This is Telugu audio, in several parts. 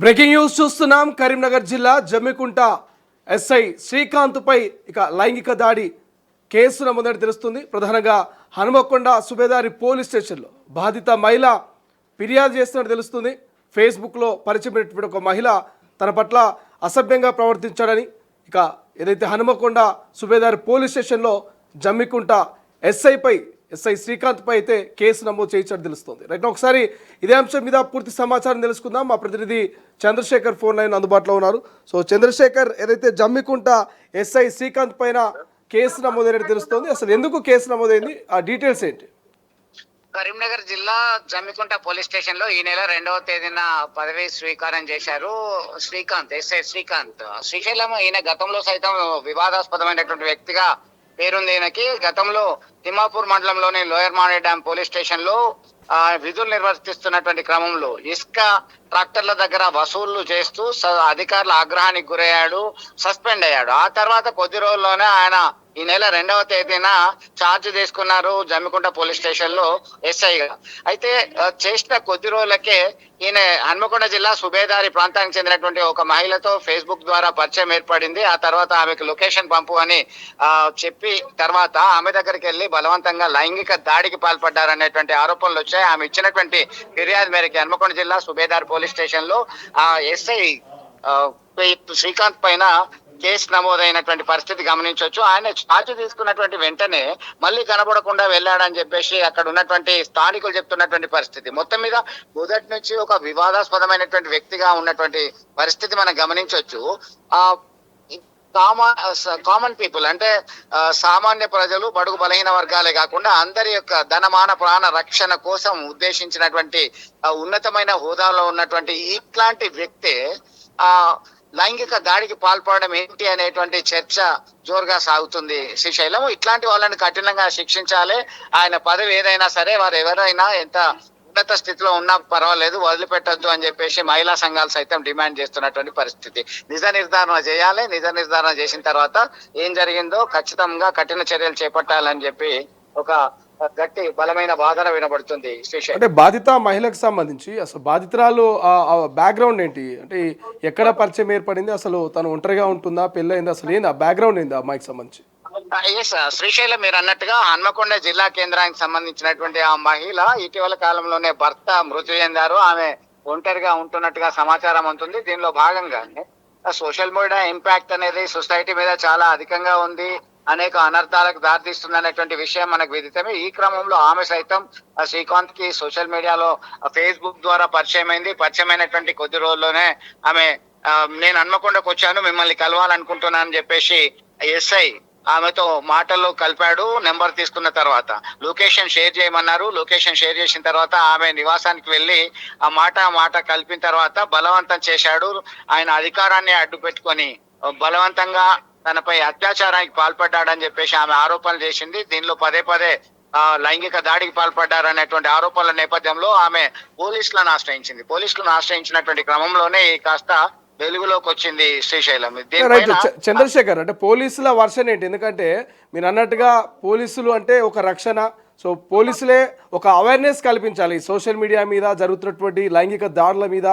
బ్రేకింగ్ న్యూస్ చూస్తున్నాం. కరీంనగర్ జిల్లా జమ్మికుంట ఎస్ఐ శ్రీకాంత్ పై లైంగిక దాడి కేసు నమోదని తెలుస్తుంది. ప్రధానంగా హనుమకొండ సుబేదారి పోలీస్ స్టేషన్లో బాధిత మహిళ ఫిర్యాదు చేస్తున్నట్టు తెలుస్తుంది. ఫేస్బుక్లో పరిచయమైనటువంటి ఒక మహిళ తన పట్ల అసభ్యంగా ప్రవర్తించాడని ఏదైతే హనుమకొండ సుబేదారి పోలీస్ స్టేషన్లో జమ్మికుంట ఎస్ఐ శ్రీకాంత్ పై అయితే కేసు నమోదు చేయించడం తెలుస్తుంది. రైట్, ఒకసారి ఇదే అంశం మీద పూర్తి సమాచారం తెలుసుకుందాం. మా ప్రతినిధి చంద్రశేఖర్ ఫోన్ లైన్ అందుబాటులో ఉన్నారు. సో చంద్రశేఖర్, ఏదైతే జమ్మికుంట ఎస్ఐ శ్రీకాంత్ పైన కేసు నమోదైనట్టు తెలుస్తుంది, అసలు ఎందుకు కేసు నమోదైంది, ఆ డీటెయిల్స్ ఏంటి? కరీంనగర్ జిల్లా జమ్మికుంట పోలీస్ స్టేషన్ లో ఈ నెల 2వ తేదీన పదవి స్వీకారం చేశారు ఎస్ఐ శ్రీకాంత్. శ్రీశైలం ఈయన గతంలో సైతం వివాదాస్పదమైనటువంటి వ్యక్తిగా పేరుంది. ఈయనకి గతంలో తిమ్మాపూర్ మండలంలోని లోయర్ మానే డ్యామ్ పోలీస్ స్టేషన్ లో విధులు నిర్వర్తిస్తున్నటువంటి క్రమంలో ఇసుక ట్రాక్టర్ల దగ్గర వసూళ్లు చేస్తూ అధికారుల ఆగ్రహానికి గురయ్యాడు, సస్పెండ్ అయ్యాడు. ఆ తర్వాత కొద్ది రోజుల్లోనే ఆయన ఈ నెల 2వ తేదీన ఛార్జ్ తీసుకున్నారు జమ్మికుంట పోలీస్ స్టేషన్ లో ఎస్ఐగా. అయితే చేసిన కొద్ది రోజులకే ఈయన హన్మకొండ జిల్లా సుబేదారి ప్రాంతానికి చెందినటువంటి ఒక మహిళతో ఫేస్బుక్ ద్వారా పరిచయం ఏర్పడింది. ఆ తర్వాత ఆమెకు లొకేషన్ పంపు అని చెప్పి తర్వాత ఆమె దగ్గరికి వెళ్లి బలవంతంగా లైంగిక దాడికి పాల్పడ్డారనేటువంటి ఆరోపణలు వచ్చాయి. ఆమె ఇచ్చినటువంటి ఫిర్యాదు మేరకు హన్మకొండ జిల్లా సుబేదారి పోలీస్ స్టేషన్ లో ఎస్ఐ శ్రీకాంత్ పైన కేసు నమోదైనటువంటి పరిస్థితి గమనించవచ్చు. ఆయన ఛార్జ్ తీసుకున్నటువంటి వెంటనే మళ్ళీ కనబడకుండా వెళ్ళాడని చెప్పేసి అక్కడ ఉన్నటువంటి స్థానికులు చెప్తున్నటువంటి పరిస్థితి. మొత్తం మీద మొదటి నుంచి ఒక వివాదాస్పదమైనటువంటి వ్యక్తిగా ఉన్నటువంటి పరిస్థితి మనం గమనించవచ్చు. కామన్ పీపుల్ అంటే సామాన్య ప్రజలు, బడుగు బలహీన వర్గాలే కాకుండా అందరి యొక్క ధనమాన ప్రాణ రక్షణ కోసం ఉద్దేశించినటువంటి ఉన్నతమైన హోదాలో ఉన్నటువంటి ఇట్లాంటి వ్యక్తే లైంగిక దాడికి పాల్పడడం ఏంటి అనేటువంటి చర్చ జోరుగా సాగుతుంది. శ్రీశైలం ఇట్లాంటి వాళ్ళని కఠినంగా శిక్షించాలి. ఆయన పదవి ఏదైనా సరే, వారు ఎవరైనా ఎంత ఉన్నత స్థితిలో ఉన్నా పర్వాలేదు, వదిలిపెట్టద్దు అని చెప్పేసి మహిళా సంఘాలు సైతం డిమాండ్ చేస్తున్నటువంటి పరిస్థితి. నిజ నిర్ధారణ చేయాలి. నిజ నిర్ధారణ చేసిన తర్వాత ఏం జరిగిందో ఖచ్చితంగా కఠిన చర్యలు చేపట్టాలని చెప్పి ఒక గట్టి బలమైన వాదన వినబడుతుంది. అంటే బాధిత మహిళకు సంబంధించి అసలు బాధితురాలు బ్యాక్గ్రౌండ్ ఏంటి, అంటే ఎక్కడ పరిచయం ఏర్పడింది, అసలు తను ఒంటరిగా ఉంటుందా, పెళ్ళైంది, అసలు ఏంది ఆ బ్యాక్గ్రౌండ్ ఏంది ఆ అమ్మాయికి సంబంధించి? శ్రీశైలం మీరు అన్నట్టుగా హన్మకొండ జిల్లా కేంద్రానికి సంబంధించినటువంటి ఆ మహిళ ఇటీవల కాలంలోనే భర్త మృతి చెందారు. ఆమె ఒంటరిగా ఉంటున్నట్టుగా సమాచారం ఉంటుంది. దీనిలో భాగంగానే సోషల్ మీడియా ఇంపాక్ట్ అనేది సొసైటీ మీద చాలా అధికంగా ఉంది, అనేక అనర్థాలకు దారితీస్తుంది అనేటువంటి విషయం మనకు విదితమే. ఈ క్రమంలో ఆమె సైతం శ్రీకాంత్ కి సోషల్ మీడియాలో ఫేస్బుక్ ద్వారా పరిచయమైనటువంటి కొద్ది రోజుల్లోనే ఆమె నేను హన్మకొండకు వచ్చాను, మిమ్మల్ని కలవాలనుకుంటున్నాను అని చెప్పేసి ఎస్ఐ ఆమెతో మాటల్లో కలిపాడు. నెంబర్ తీసుకున్న తర్వాత లొకేషన్ షేర్ చేయమన్నారు. లొకేషన్ షేర్ చేసిన తర్వాత ఆమె నివాసానికి వెళ్ళి ఆ మాట కలిపిన తర్వాత బలవంతం చేశాడు. ఆయన అధికారాన్ని అడ్డు పెట్టుకొని బలవంతంగా తనపై అత్యాచారానికి పాల్పడ్డాడని చెప్పేసి ఆమె ఆరోపణలు చేసింది. దీనిలో పదే లైంగిక దాడికి పాల్పడ్డారనేటువంటి ఆరోపణల నేపథ్యంలో ఆమె పోలీసులను ఆశ్రయించినటువంటి క్రమంలోనే కాస్త వెలుగులోకి వచ్చింది శ్రీశైలం. చంద్రశేఖర్, అంటే పోలీసుల వర్షన్ ఏంటి? ఎందుకంటే మీరు అన్నట్టుగా పోలీసులు అంటే ఒక రక్షణ, సో పోలీసులే ఒక అవేర్నెస్ కల్పించాలి. సోషల్ మీడియా మీద జరుగుతున్నటువంటి లైంగిక దాడుల మీద,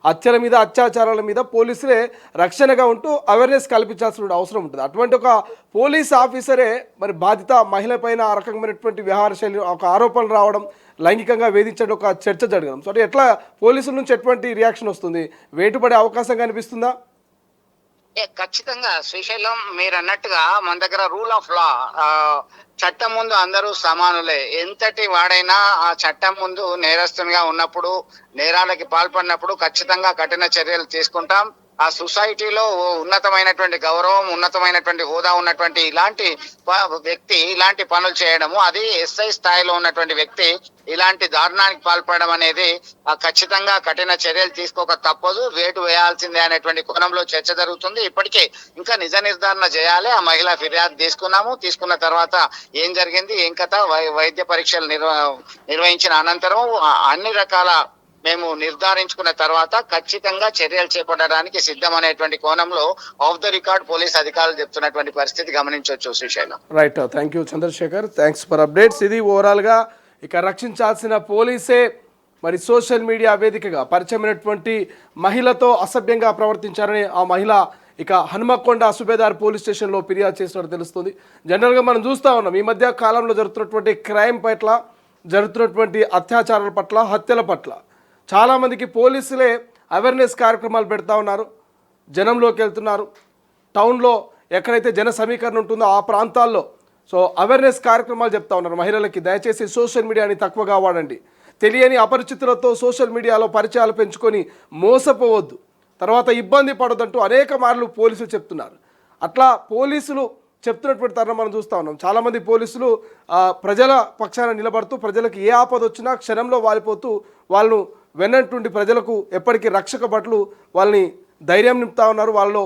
హత్యల మీద, అత్యాచారాల మీద పోలీసులే రక్షణగా ఉంటూ అవేర్నెస్ కల్పించాల్సిన అవసరం ఉంటుంది. అటువంటి ఒక పోలీస్ ఆఫీసరే మరి బాధిత మహిళ పైన ఆ రకమైనటువంటి వ్యవహార శైలి, ఒక ఆరోపణలు రావడం, లైంగికంగా వేధించడం, ఒక చర్చ జరగడం, సో అంటే ఎట్లా పోలీసుల నుంచి ఎటువంటి రియాక్షన్ వస్తుంది? వేటుపడే అవకాశం కనిపిస్తుందా? ఖచ్చితంగా శ్రీశైలం మీరు అన్నట్టుగా మన దగ్గర రూల్ ఆఫ్ లా, చట్టం ముందు అందరూ సమానులే. ఎంతటి వాడైనా ఆ చట్టం ముందు నేరస్తునిగా ఉన్నప్పుడు, నేరాలకి పాల్పడినప్పుడు ఖచ్చితంగా కఠిన చర్యలు తీసుకుంటాం. ఆ సొసైటీలో ఉన్నతమైనటువంటి గౌరవం, ఉన్నతమైనటువంటి హోదా ఉన్నటువంటి ఇలాంటి వ్యక్తి ఇలాంటి పనులు చేయడము, అది ఎస్ఐ స్థాయిలో ఉన్నటువంటి వ్యక్తి ఇలాంటి దారుణానికి పాల్పడడం అనేది ఖచ్చితంగా కఠిన చర్యలు తీసుకోక తప్పదు, వేటు వేయాల్సిందే అనేటువంటి కోణంలో చర్చ జరుగుతుంది. ఇప్పటికే ఇంకా నిజ నిర్ధారణ చేయాలి. ఆ మహిళ ఫిర్యాదు తీసుకున్న తర్వాత ఏం జరిగింది, ఏం కథ, వైద్య పరీక్షలు నిర్వహించిన అనంతరం అన్ని రకాల మేము నిర్ధారించుకున్న తర్వాత ఖచ్చితంగా చర్యలు చేపట్టడానికి సిద్ధం అనేటువంటి కోణంలో ఆఫ్ ద రికార్డ్ పోలీస్ అధికారులు చెప్తున్నటువంటి పరిస్థితి గమనించవచ్చు. Srisailam. Right, thank you Chandrasekhar, thanks for updates. ఇది ఓవరాల్ గా రక్షించాల్సిన పోలీసే మరి సోషల్ మీడియా వేదికగా పరిచయమైనటువంటి మహిళతో అసభ్యంగా ప్రవర్తించారని ఆ మహిళ ఇక హనుమకొండ సుబేదార్ పోలీస్ స్టేషన్లో ఫిర్యాదు చేసినట్టు తెలుస్తుంది. జనరల్గా మనం చూస్తూ ఉన్నాం ఈ మధ్య కాలంలో జరుగుతున్నటువంటి క్రైమ్ పట్ల, జరుగుతున్నటువంటి అత్యాచారాల పట్ల, హత్యల పట్ల చాలామందికి పోలీసులే అవేర్నెస్ కార్యక్రమాలు పెడతా ఉన్నారు, జనంలోకి వెళ్తున్నారు. టౌన్లో ఎక్కడైతే జన సమీకరణ ఉంటుందో ఆ ప్రాంతాల్లో సో అవేర్నెస్ కార్యక్రమాలు చెప్తా ఉన్నారు మహిళలకి. దయచేసి సోషల్ మీడియాని తక్కువగా వాడండి, తెలియని అపరిచితులతో సోషల్ మీడియాలో పరిచయాలు పెంచుకొని మోసపోవద్దు, తర్వాత ఇబ్బంది పడొద్దంటూ అనేక మార్లు పోలీసులు చెప్తున్నారు. అట్లా పోలీసులు చెప్తున్నటువంటి తరుణం మనం చూస్తూ ఉన్నాం. చాలామంది పోలీసులు ప్రజల పక్షాన నిలబడుతూ ప్రజలకు ఏ ఆపద వచ్చినా క్షణంలో వాలిపోతూ వాళ్ళను వెన్నంటుండి ప్రజలకు ఎప్పటికీ రక్షక భటులు వాళ్ళని ధైర్యం నింపుతా ఉన్నారు. వాళ్ళలో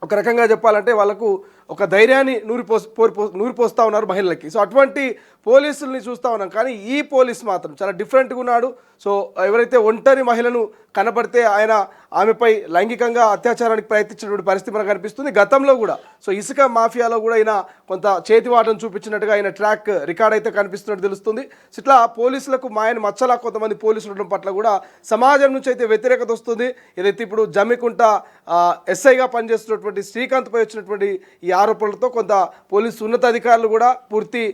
ఒక రకంగా చెప్పాలంటే వాళ్ళకు ఒక ధైర్యాన్ని నూరిపోస్తూ ఉన్నారు మహిళలకి. సో అటువంటి పోలీసుల్ని చూస్తూ ఉన్నాం. కానీ ఈ పోలీస్ మాత్రం చాలా డిఫరెంట్గా ఉన్నాడు. సో ఎవరైతే ఒంటరి మహిళను కనబడితే ఆమెపై లైంగికంగా అత్యాచారానికి ప్రయత్నించినటువంటి పరిస్థితి మనకు కనిపిస్తుంది. గతంలో కూడా సో ఇసుక మాఫియాలో కూడా ఆయన కొంత చేతివాటం చూపించినట్టుగా ఆయన ట్రాక్ రికార్డ్ అయితే కనిపిస్తున్నట్టు తెలుస్తుంది. సో ఇట్లా పోలీసులకు మాయని మచ్చలా కొంతమంది పోలీసులు ఉండడం పట్ల కూడా సమాజం నుంచి అయితే వ్యతిరేకత వస్తుంది. ఏదైతే ఇప్పుడు జమ్మికుంట ఎస్ఐగా పనిచేస్తున్నటువంటి శ్రీకాంత్పై వచ్చినటువంటి ఈ ఆరోపణలతో కొంత పోలీసు ఉన్నతాధికారులు కూడా పూర్తి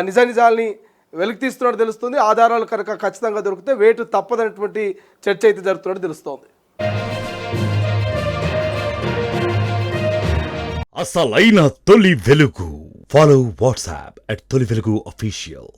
నిజాల్ని వెలికి తీస్తున్నట్టు తెలుస్తుంది. ఆధారాలు కనుక ఖచ్చితంగా దొరికితే వేటు తప్పదనేటువంటి చర్చ అయితే జరుగుతున్నట్టు తెలుస్తోంది. అసలైన తొలి వెలుగు. ఫాలో వాట్సాప్ @తొలి వెలుగు అఫీషియల్.